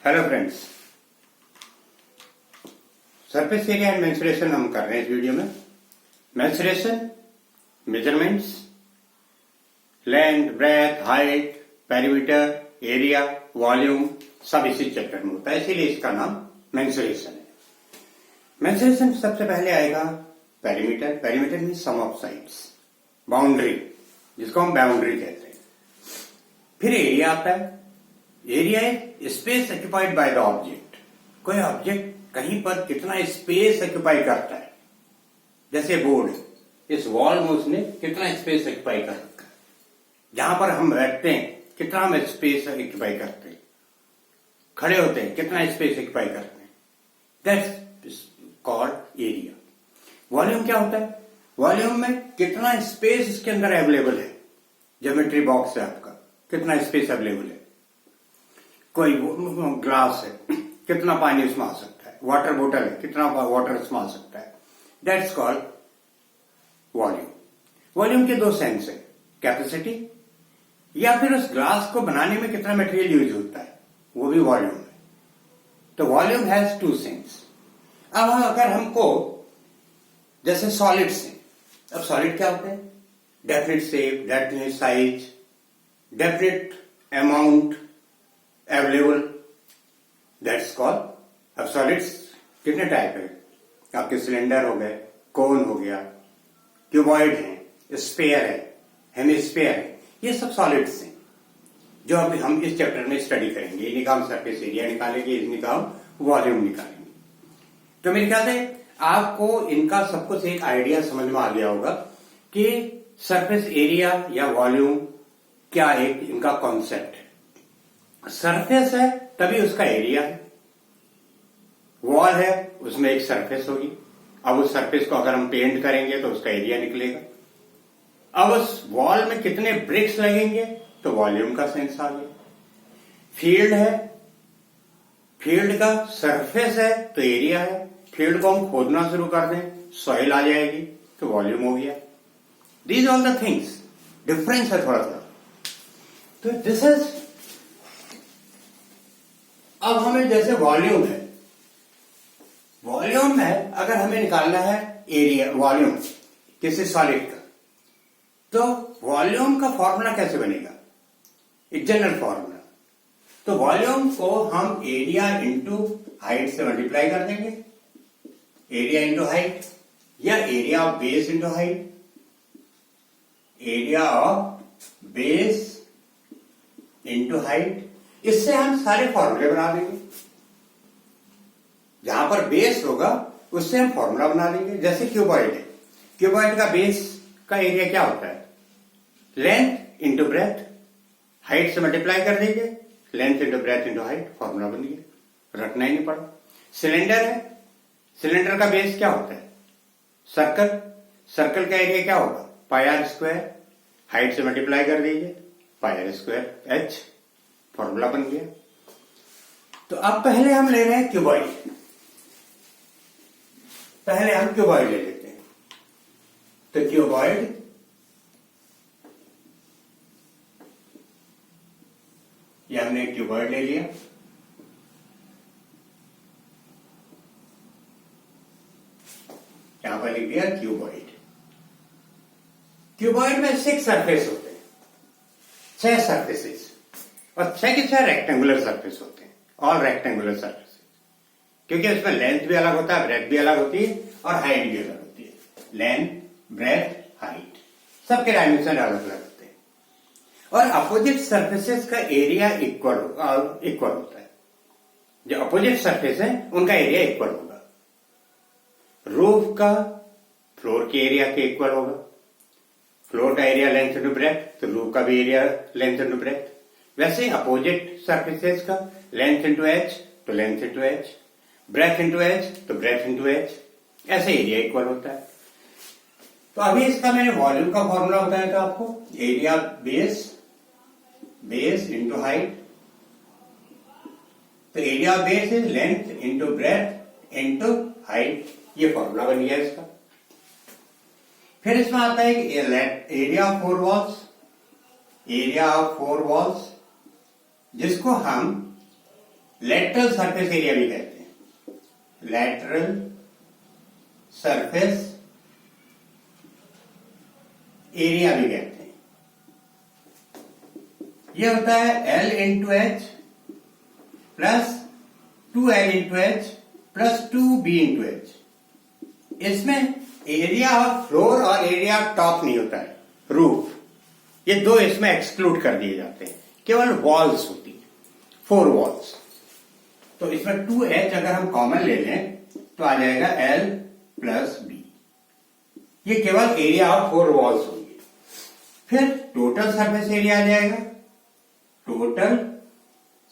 Hello friends, surface area and mensuration हम कर रहे हैं इस वीडियो में। Mensuration, measurements, length, breadth, height, perimeter, area, volume सब इसी चैप्टर में होता है, इसीलिए इसका नाम मेंसुरेशन है। मेंसुरेशन सबसे पहले आएगा perimeter. Perimeter mean sum of sides, boundary, जिसको हम बाउंड्री कहते हैं। फिर एरिया आता है। एरिया है space occupied by the object. कोई ऑब्जेक्ट कहीं पर कितना स्पेस ऑक्युपाई करता है, जैसे बोर्ड, इस वॉल में उसने कितना स्पेस ऑक्युपाई कर रखा है। जहां पर हम बैठते हैं कितना हम स्पेस ऑक्युपाई करते हैं, खड़े होते हैं कितना स्पेस ऑक्युपाई करते हैं, दैट्स कॉल्ड एरिया। वॉल्यूम क्या होता है? वॉल्यूम में कितना स्पेस इसके अंदर अवेलेबल है। ज्योमेट्री बॉक्स है आपका, कितना स्पेस अवेलेबल है। कोई ग्लास है, कितना पानी उसमें आ सकता है। वाटर बोतल है, कितना वाटर उसमें आ सकता है। That's called volume. वॉल्यूम के दो सेंस है, कैपेसिटी या फिर उस ग्लास को बनाने में कितना मटेरियल यूज होता है, वो भी वॉल्यूम है। तो वॉल्यूम हैज टू सेंस। अब अगर हमको जैसे सॉलिड्स हैं, अब सॉलिड क्या होते हैं? Definite shape, definite size, definite amount available, that's called. अब सॉलिड्स कितने टाइप है? आपके सिलेंडर हो गए, कोन हो गया, क्यूबॉइड है, स्फीयर है, हेमिस्फीयर है, ये सब सॉलिड्स हैं जो अभी हम इस चैप्टर में स्टडी करेंगे। इन्हीं का हम सरफेस एरिया निकालेंगे, इन्हीं का हम वॉल्यूम निकालेंगे। तो मेरे ख्याल से आपको इनका सब कुछ एक आइडिया समझ में आ गया होगा कि सरफेस एरिया या वॉल्यूम क्या एक इनका कॉन्सेप्ट है। सरफेस है तभी उसका एरिया है, वॉल है उसमें एक सरफेस होगी। अब उस सरफेस को अगर हम पेंट करेंगे तो उसका एरिया निकलेगा। अब उस वॉल में कितने ब्रिक्स लगेंगे तो वॉल्यूम का सेंस आ गया। फील्ड है, फील्ड का सरफेस है तो एरिया है। फील्ड को हम खोदना शुरू कर दें, सॉइल आ जाएगी तो वॉल्यूम हो गया। These all the things, difference है थोड़ा सा। तो दिस इज, अब हमें जैसे वॉल्यूम है, वॉल्यूम है अगर हमें निकालना है एरिया, वॉल्यूम किसी सॉलिड का, तो वॉल्यूम का फॉर्मूला कैसे बनेगा? एक जनरल फॉर्मूला। तो वॉल्यूम को हम एरिया इंटू हाइट से मल्टीप्लाई कर देंगे। एरिया इंटू हाइट या area of base into height, area of base into height. इससे हम सारे फॉर्मूले बना देंगे। जहां पर बेस होगा उससे हम फॉर्मूला बना देंगे। जैसे क्यूबॉइड है, क्यूबॉइड का बेस का एरिया क्या होता है? लेंथ इंटू ब्रेथ, हाइट से मल्टीप्लाई कर देंगे, length into breadth into height, formula बन गया, रखना ही नहीं पड़ा। सिलेंडर है, सिलेंडर का बेस क्या होता है? सर्कल, सर्कल का एरिया क्या होगा? पाई आर स्क्वायर, हाइट से मल्टीप्लाई कर दीजिए, पाई आर स्क्वायर एच, फॉर्मूला बन गया। तो अब पहले हम ले रहे हैं क्यूबॉइड। पहले हम क्यूबॉइड ले लेते हैं। तो क्यूबॉइड ये हमने क्यूबॉइड ले लिया। यहां पर लिख दिया क्यूबॉइड। क्यूबॉइड में 6 सरफेस होते हैं, 6 सरफेसेस, और 6 के 6 रेक्टेंगुलर सरफेस होते हैं, ऑल रेक्टेंगुलर सरफेस। क्योंकि उसमें लेंथ भी अलग होता है, ब्रेथ भी अलग होती है और हाइट भी अलग होती है। लेंथ, ब्रेथ, हाइट सबके डायमेंशन अलग अलग होते हैं। और अपोजिट सरफेसेस का एरिया इक्वल होता है। जो अपोजिट सरफेस है उनका एरिया इक्वल होगा। रूफ का फ्लोर के एरिया के इक्वल होगा। फ्लोर का एरिया लेंथ इंटू ब्रेथ, तो रूफ का भी एरिया लेंथ इंटू ब्रेथ। वैसे अपोजिट सरफेसेस का लेंथ इंटू एच तो length into H, breath into H तो ब्रेथ इंटू एच, ऐसे एरिया इक्वल होता है। तो अभी इसका मैंने वॉल्यूम का फॉर्मूला बताया था आपको, area base, base into height. तो area base is length into breadth into height, ये फॉर्मूला बन गया इसका। फिर इसमें आता है area of 4 walls, area of 4 walls, जिसको हम लेटरल सरफेस एरिया भी कहते हैं, लेटरल सरफेस एरिया भी कहते हैं। यह होता है L into H plus 2L into H plus 2B into H. इसमें एरिया ऑफ फ्लोर और एरिया ऑफ टॉप नहीं होता है, रूफ, ये दो इसमें एक्सक्लूड कर दिए जाते हैं, केवल वॉल्स होती है, 4 वॉल्स। तो इसमें 2H अगर हम कॉमन ले लें तो आ जाएगा L प्लस B। ये केवल एरिया ऑफ 4 वॉल्स होंगे। फिर टोटल सरफेस एरिया आ जाएगा, total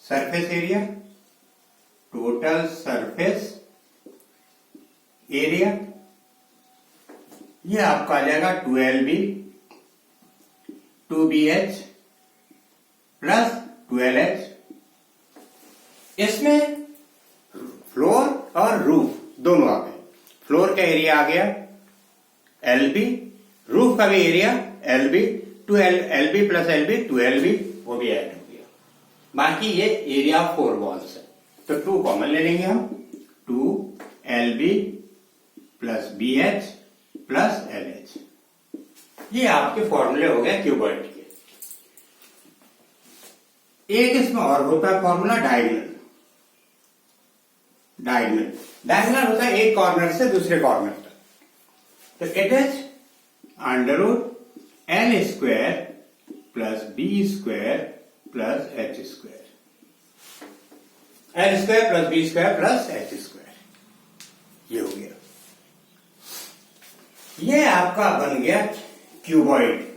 surface area, total surface area, ये आपका आ जाएगा 2LB 2BH प्लस 12H। इसमें फ्लोर और रूफ दोनों आ गए। फ्लोर का एरिया आ गया LB, रूफ का भी area LB, 2LB plus LB 2LB, वो भी ऐड हो गया। बाकी ये एरिया 4 वॉल्स है, तो 2 कॉमन ले लेंगे हम, 2LB plus BH plus LH। ये आपके फॉर्मूले हो गए क्यूबॉइड के। एक इसमें और होता है फॉर्मूला डायगोनल। डायगोनल होता है एक कॉर्नर से दूसरे कॉर्नर तक। तो it is under root L square plus B square plus H square, L square plus B square plus H square. ये हो गया, ये आपका बन गया क्यूबॉइड।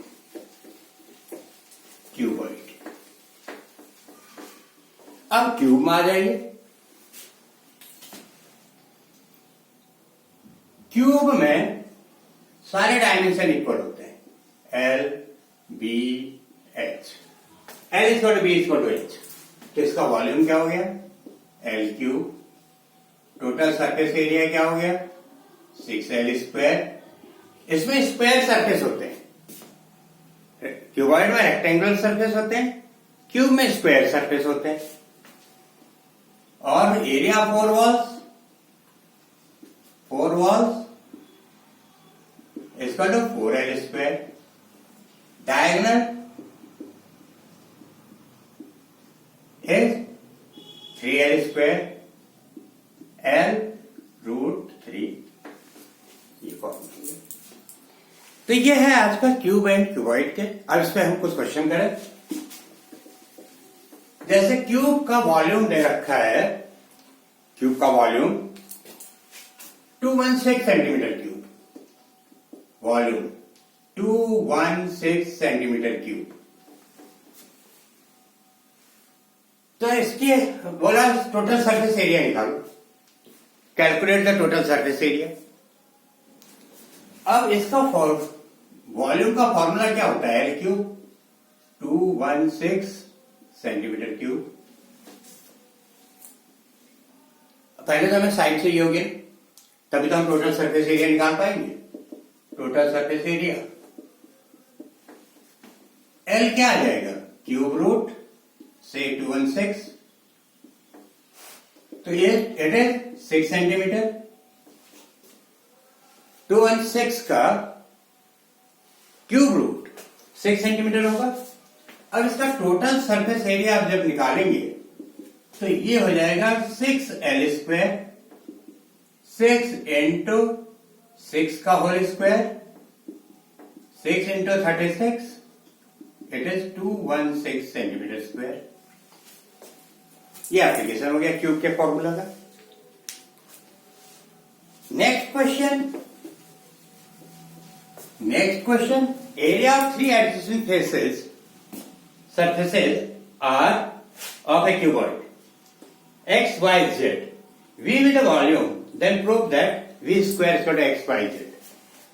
अब क्यूब में आ जाइए। क्यूब में सारे डायमेंशन इक्वल होते हैं, L B H, L equal to B equal to H। तो इसका वॉल्यूम क्या हो गया, L cube. Total surface area क्या हो गया, 6L स्क्वायर। इसमें स्क्वायर सरफेस होते हैं, क्यूबॉइड में रेक्टेंगुलर सरफेस होते हैं, क्यूब में स्क्वायर सरफेस होते हैं। और एरिया 4 वॉल्स इसका तो 4L square. Diagonal is 3L square, L root 3। ये फॉर्मूला। तो ये है आज का क्यूब एंड क्यूबॉइड के। अब इस पे हम कुछ क्वेश्चन करें। जैसे क्यूब का वॉल्यूम दे रखा है, क्यूब का volume 216 centimetre cube, volume 216 centimetre cube. तो इसकी बोला टोटल सरफेस एरिया निकालो, calculate the total surface area. अब इसका वॉल्यूम का फॉर्मूला क्या होता है, L क्यूब 216 सेंटीमीटर क्यूब। पहले तो हमें साइड से ये हो गया, तभी तो हम टोटल सरफेस एरिया निकाल पाएंगे। टोटल सरफेस एरिया L क्या आ जाएगा, क्यूब रूट से 216, तो ये इट इज 6 सेंटीमीटर। 216 का क्यूब रूट 6 सेंटीमीटर होगा। अब इसका टोटल सरफेस एरिया आप जब निकालेंगे तो ये हो जाएगा 6L स्क्वायर, 6 इंटू 6 का whole square, 6 into 36, it is 216 centimetre square. ये एप्लीकेशन हो गया क्यूब के फॉर्मूला का। Next question, area of 3 adjacent surfaces are of a cuboid x, y, z. V with the volume, then prove that V square is equal to x, y, z.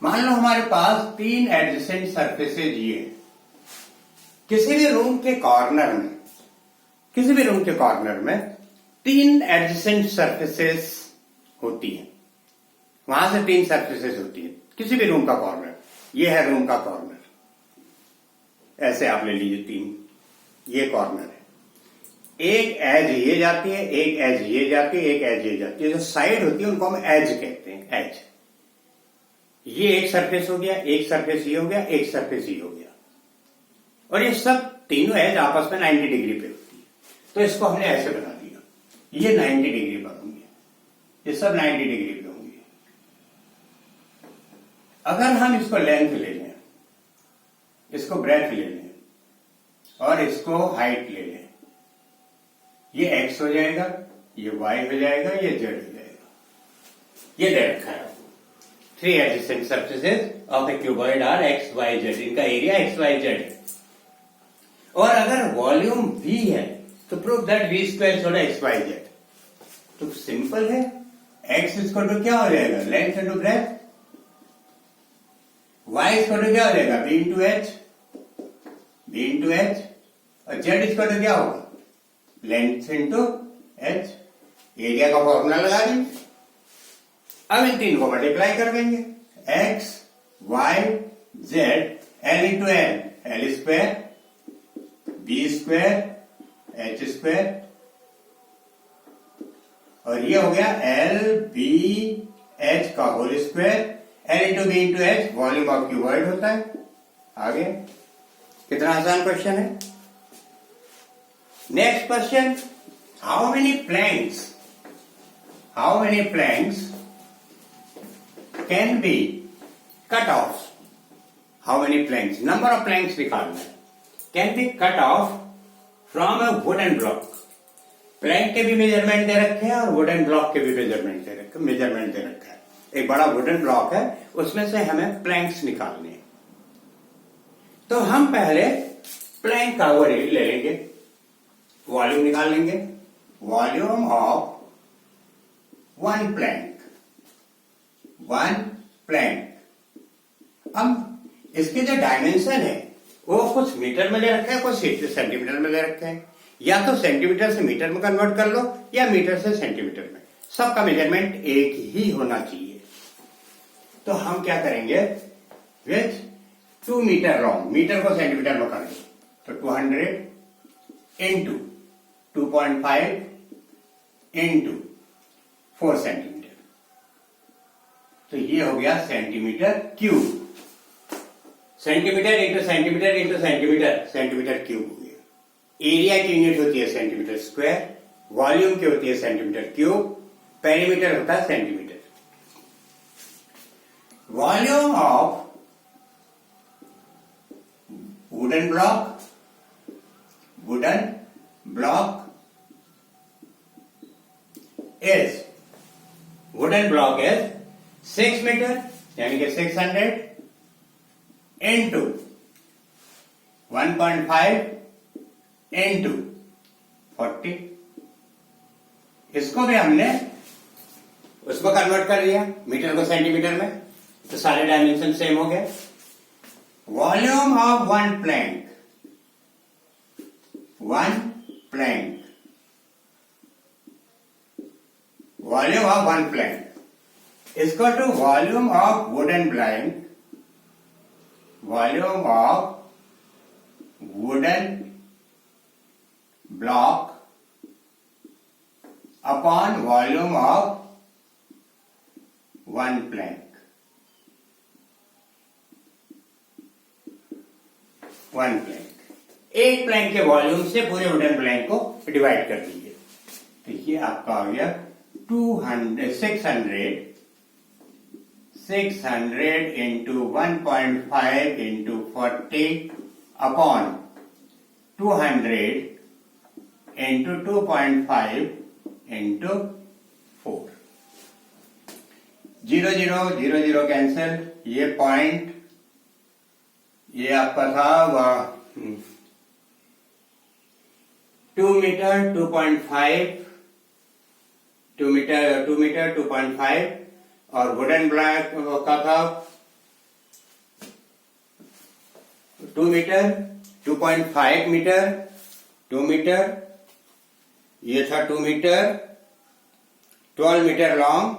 मान लो हमारे पास 3 adjacent surfaces ये हैं। किसी भी room के corner में 3 adjacent surfaces होती हैं। वहां से 3 सरफेसेस होती हैं किसी भी रूम का कॉर्नर। ये है रूम का कॉर्नर, ऐसे आप ले लीजिए 3, ये कॉर्नर है। एक एज ये जाती है, एक एज ये जाती है, एक एज ये जाती है। जो साइड होती है उनको हम एज कहते हैं, एज। ये एक सरफेस हो गया, एक सरफेस ये हो गया, एक सरफेस ये हो गया, और ये सब तीनों एज आपस में 90 डिग्री पे होती है। तो इसको हमने ऐसे बना दिया, ये 90 डिग्री पर होंगे, ये सब 90 डिग्री पे होंगे। अगर हम इसको लेंथ ले लें, इसको ब्रेथ ले लें और इसको हाइट ले लें, ये x हो जाएगा, ये y हो जाएगा, ये z हो जाएगा। ये दे रखा है three adjacent surfaces of a cuboid are x, y, z। इनका एरिया x, y, z है। और अगर वॉल्यूम v है तो प्रूव दैट v स्क्वायर थोड़ा x, y, z। तो सिंपल है, x इसको तो क्या हो जाएगा, लेंथ इंटू ब्रेथ, y इसको तो क्या हो जाएगा, b into h, b into h, और z इसको तो क्या होगा, लेंथ इंटू h। एरिया का फॉर्मूला लगा देंगे। अब इन तीन को मल्टीप्लाई कर देंगे, x, y, z, l into L, L square, b square, h square, और ये हो गया एल बी एच का whole square. L into B into H volume of cuboid होता है। आगे कितना आसान क्वेश्चन है। Next question, how many planks can be cut off, how many planks, number of planks निकालना है, can be cut off from a wooden block. Plank के भी मेजरमेंट दे रखे हैं और वुडन ब्लॉक के भी मेजरमेंट दे रखा है। एक बड़ा वुडन ब्लॉक है, उसमें से हमें प्लैंक्स निकालने हैं। तो हम पहले प्लैंक का वो ले लेंगे, वॉल्यूम निकाल लेंगे, वॉल्यूम ऑफ वन प्लैंक। अब इसके जो डायमेंशन है वो कुछ मीटर में ले रखा है, कुछ सेंटीमीटर में ले रखा है। या तो सेंटीमीटर से मीटर में कन्वर्ट कर लो या मीटर से सेंटीमीटर में, सबका मेजरमेंट एक ही होना चाहिए। तो हम क्या करेंगे, विथ 2 मीटर लॉन्ग, मीटर को सेंटीमीटर में करेंगे तो 200 इंटू 2.5 इंटू 4 सेंटीमीटर, तो ये हो गया centimetre cube. Centimetre into centimetre into centimetre, centimetre cube हो गया। एरिया की यूनिट होती है सेंटीमीटर स्क्वायर, वॉल्यूम की होती है सेंटीमीटर क्यूब, पेरीमीटर होता है centimetre. Volume of wooden block is, wooden block is 6 metre यानी कि 600 इंटू 1.5 इंटू 40। इसको भी हमने उसको कन्वर्ट कर दिया मीटर को सेंटीमीटर में, तो सारे डायमेंशन सेम हो गए। Volume of one plank volume of one plank इसको to volume of wooden plank, volume of wooden block upon volume of one plank. एक प्लैंक के वॉल्यूम से पूरे वुडन प्लैंक को डिवाइड कर दीजिए, तो ये आपका आ गया 600 into 1.5 into 40 upon 200 into 2.5 into 4। 0 0 0 0 cancel, ये पॉइंट, ये आपका था 2 मीटर 2.5, 2 मीटर 2.5, और वुडन ब्लॉक का था 2 मीटर 2.5 मीटर 2 मीटर, ये था 2 metre 12 metre long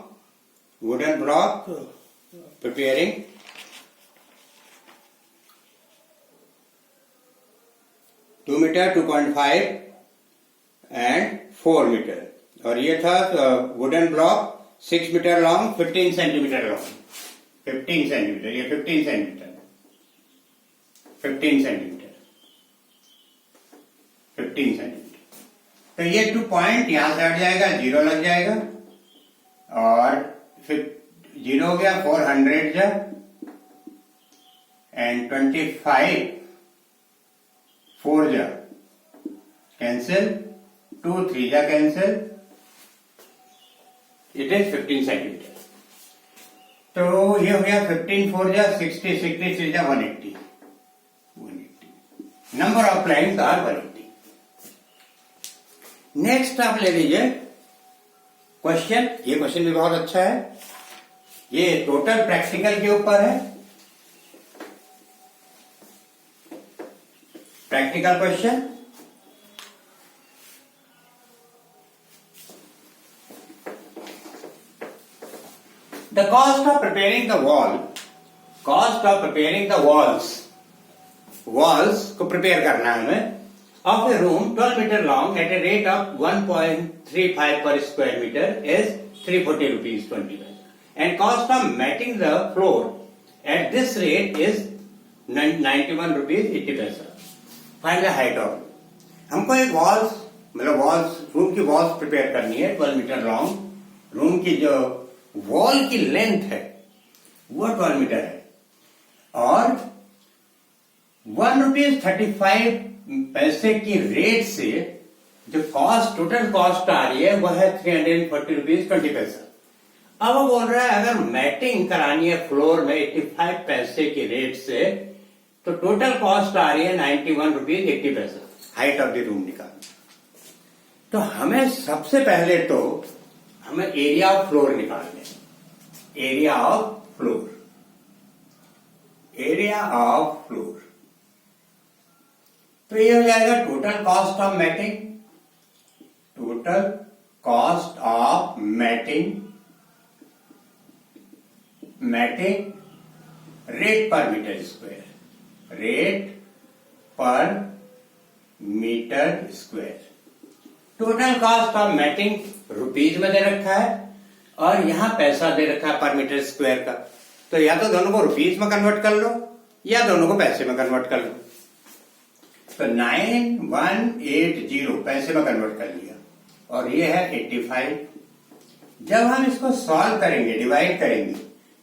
wooden block preparing. 2 metre 2.5 and 4 metre, और ये था wooden block 6 metre long, 15 centimetre long, 15 centimetre, ये 15 सेंटीमीटर, 15 सेंटीमीटर, 15 सेंटीमीटर। तो ये 2 पॉइंट यहां से हट जाएगा, 0 लग जाएगा, और फिर 0 हो गया, 400 जा एंड 25 4 जा कैंसिल, 2 3 जा कैंसिल, इट इज 15 सेंटीमीटर। तो ये हो गया 15 4 जा 60, 63 जा 180, 180। Number of lines are 180। Next आप ले लीजिए क्वेश्चन, ये क्वेश्चन भी बहुत अच्छा है, ये टोटल प्रैक्टिकल के ऊपर है। Practical question, the cost of preparing the walls को प्रिपेयर करना है हमें, of a room 12 meter long at a rate of 1.35 per square meter is 340 rupees 20 paise, and cost of matting the floor at this rate is 91 rupees 80 paise. Find the height of, हमको एक walls मतलब room की walls prepare करनी है 12 metre long. Room की जो wall की length है वो 12 मीटर है, और 1.35 की रेट से जो कॉस्ट, टोटल कॉस्ट आ रही है वह है 340 रुपीज 20 पैसा। अब वो बोल रहा है अगर मैटिंग करानी है फ्लोर में 85 पैसे की रेट से, तो टोटल कॉस्ट आ रही है 91 रुपीज 80 पैसा, हाइट ऑफ द रूम निकालना। तो हमें सबसे पहले तो हमें एरिया ऑफ फ्लोर निकालना है, area of floor, area of floor. तो ये हो जाएगा total cost of matting, total cost of matting, matting rate per metre square, rate per metre square. Total cost of matting rupees में दे रखा है, और यहां पैसा दे रखा है पर मीटर स्क्वायर का। तो या तो दोनों को रुपीज में कन्वर्ट कर लो, या दोनों को पैसे में कन्वर्ट कर लो। तो 9180 पैसे में कन्वर्ट कर लिया, और ये है 85। जब हम इसको सॉल्व करेंगे, डिवाइड करेंगे,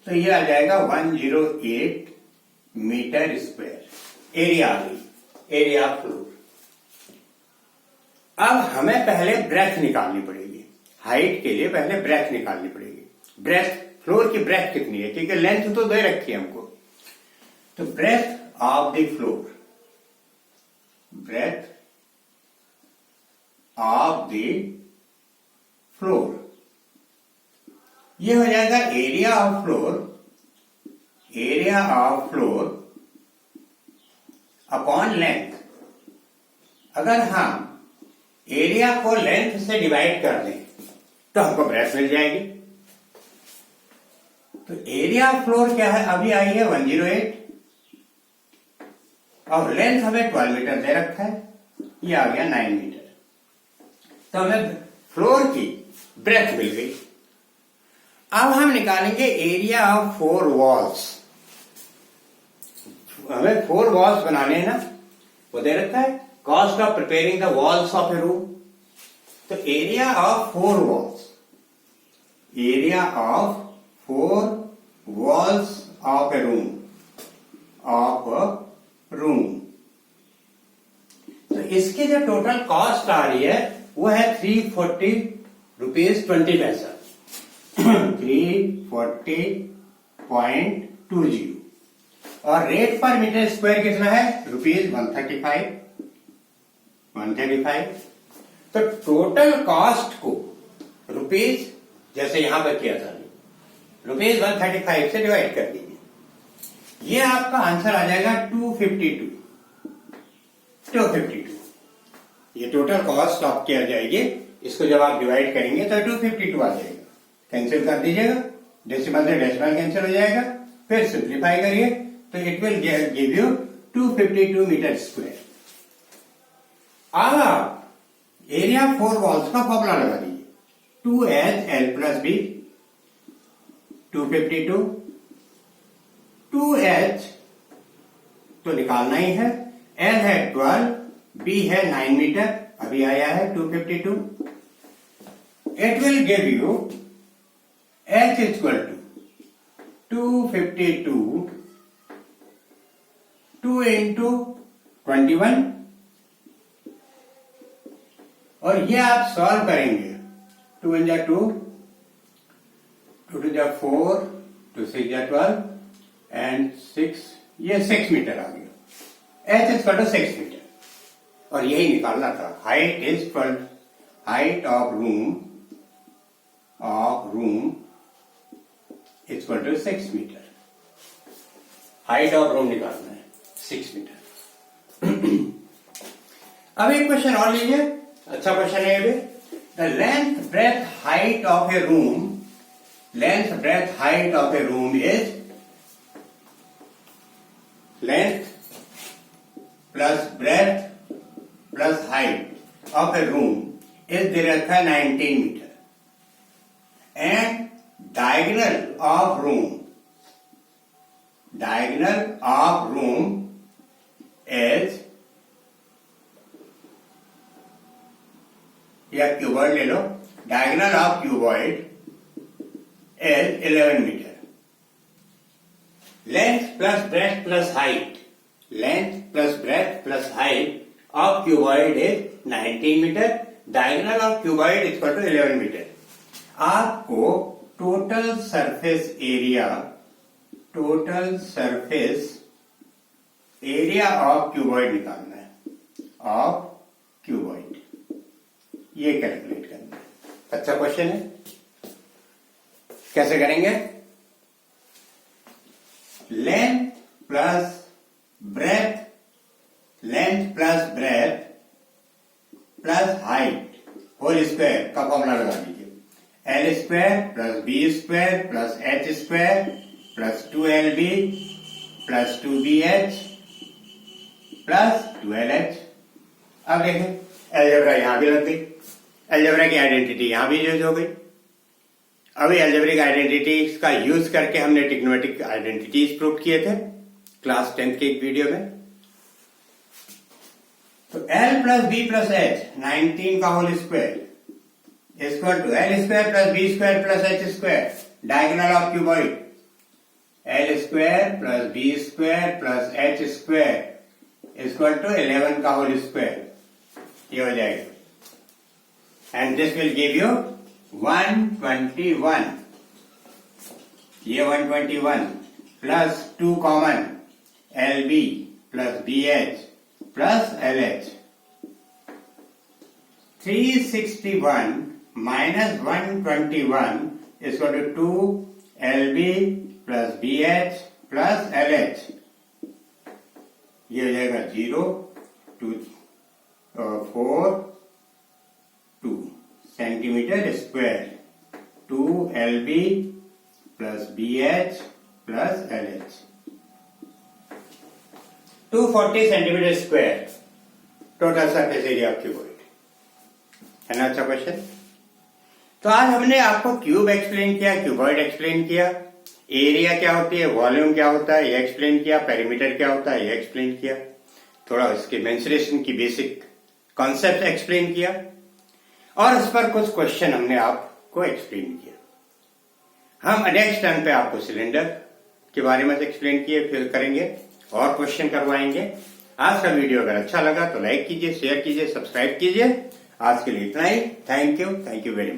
तो ये आ जाएगा 108 मीटर स्क्वायर एरिया आ गई, एरिया ऑफ फ्लोर। अब हमें पहले ब्रेथ निकालनी पड़ेगी, हाइट के लिए पहले ब्रेथ निकालनी पड़ेगी। ब्रेथ, फ्लोर की ब्रेथ कितनी है, क्योंकि लेंथ तो दे रखी है हमको। तो breadth of the floor, breadth of the floor, ये हो जाएगा area of floor, area of floor upon length. अगर हम एरिया को लेंथ से डिवाइड कर दें तो हमको ब्रेथ मिल जाएगी। तो एरिया ऑफ फ्लोर क्या है, अभी आई है 108, और लेंथ हमें 12 मीटर दे रखा है, ये आ गया 9 मीटर। तो हमें फ्लोर की ब्रेथ मिल गई। अब हम निकालेंगे एरिया ऑफ 4 वॉल्स। हमें 4 वॉल्स बनाने हैं ना, वो दे रखा है cost of preparing the walls of a room. तो area of 4 walls, area of 4 walls of a room, of a room. तो इसकी जो टोटल कॉस्ट आ रही है वो है 340 रुपीज 20 पैसा, 340.20, और रेट पर मीटर स्क्वायर कितना है, रुपीज 135। तो टोटल कॉस्ट को रुपीज, जैसे यहां पर किया था, रुपीज 135 से डिवाइड कर दीजिए, ये आपका आंसर आ जाएगा 252। ये टोटल कॉस्ट आपकी आ जाएगी। इसको जब आप डिवाइड करेंगे तो 252 आ जाएगा। कैंसिल कर दीजिएगा, डेसिमल से डेसिमल कैंसिल हो जाएगा, फिर सिंप्लीफाई करिए तो it will give you 252 metre square. अब एरिया 4 वॉल्स का फॉर्मूला लगा दीजिए, 2L प्लस बी 252, 2H तो निकालना ही है, L है 12, B है 9 मीटर, अभी आया है 252. It will give you H equal to 252 2 into 21, और ये आप सॉल्व करेंगे, 2 × 2, 2 × 4, 2 × 6 = 12 एंड 6, ये 6 मीटर आ गया, H इक्वल टू 6 मीटर. और यही निकालना था, height of room equal to 6 metre. Height of room निकालना है 6 मीटर. अब एक क्वेश्चन और लीजिए, अच्छा क्वेश्चन है ये. The length breadth height of a room is length plus breadth plus height of a room is दे रखा है 19 metre, and diagonal of room is, या क्यूबॉइड ले लो, diagonal of cuboid is 11 metre. Length plus breadth plus height of cuboid is 19 metre. Diagonal of cuboid is equal to 11 metre. आपको total surface area of cuboid निकालना है, of cuboid, ये calculate करना है. अच्छा क्वेश्चन है, कैसे करेंगे? Length plus breadth plus height whole square का फॉर्मूला लगा दीजिए. L square plus B square plus H square plus 2LB plus 2BH plus 2LH. अब देखें, अलजेब्रा यहां भी लग गई, अलजेब्रा की आइडेंटिटी यहां भी यूज हो गई. अभी अलजेब्रिक आइडेंटिटीज का यूज करके हमने ट्रिग्नोमेट्रिक आइडेंटिटीज प्रूव किए थे क्लास 10 के एक वीडियो में. तो L plus B plus H 19 का whole square equal to L square plus B square plus H square, diagonal of cuboid L square plus B square plus H square equal to 11 का whole square, ये हो जाएगा. And this will give you 121. ये 121 plus 2 common LB plus BH plus LH, 361 minus 121 is equal to 2 LB plus BH plus LH. ये हो जाएगा 0 2 4 2 centimetre square, 2 LB plus BH plus LH, 240 centimetre square total surface area of cuboid. है ना अच्छा question? तो आज हमने आपको क्यूब एक्सप्लेन किया, क्यूबॉइड एक्सप्लेन किया, एरिया क्या होती है, वॉल्यूम क्या होता है ये एक्सप्लेन किया, पेरीमीटर क्या होता है ये एक्सप्लेन किया, थोड़ा इसके मेंसुरेशन की बेसिक कॉन्सेप्ट एक्सप्लेन किया, और इस पर कुछ क्वेश्चन हमने आपको एक्सप्लेन किया. हम नेक्स्ट टर्न पे आपको सिलेंडर के बारे में एक्सप्लेन किए फिर करेंगे और क्वेश्चन करवाएंगे. आज का वीडियो अगर अच्छा लगा तो लाइक कीजिए, शेयर कीजिए, सब्सक्राइब कीजिए. आज के लिए इतना ही. Thank you very much.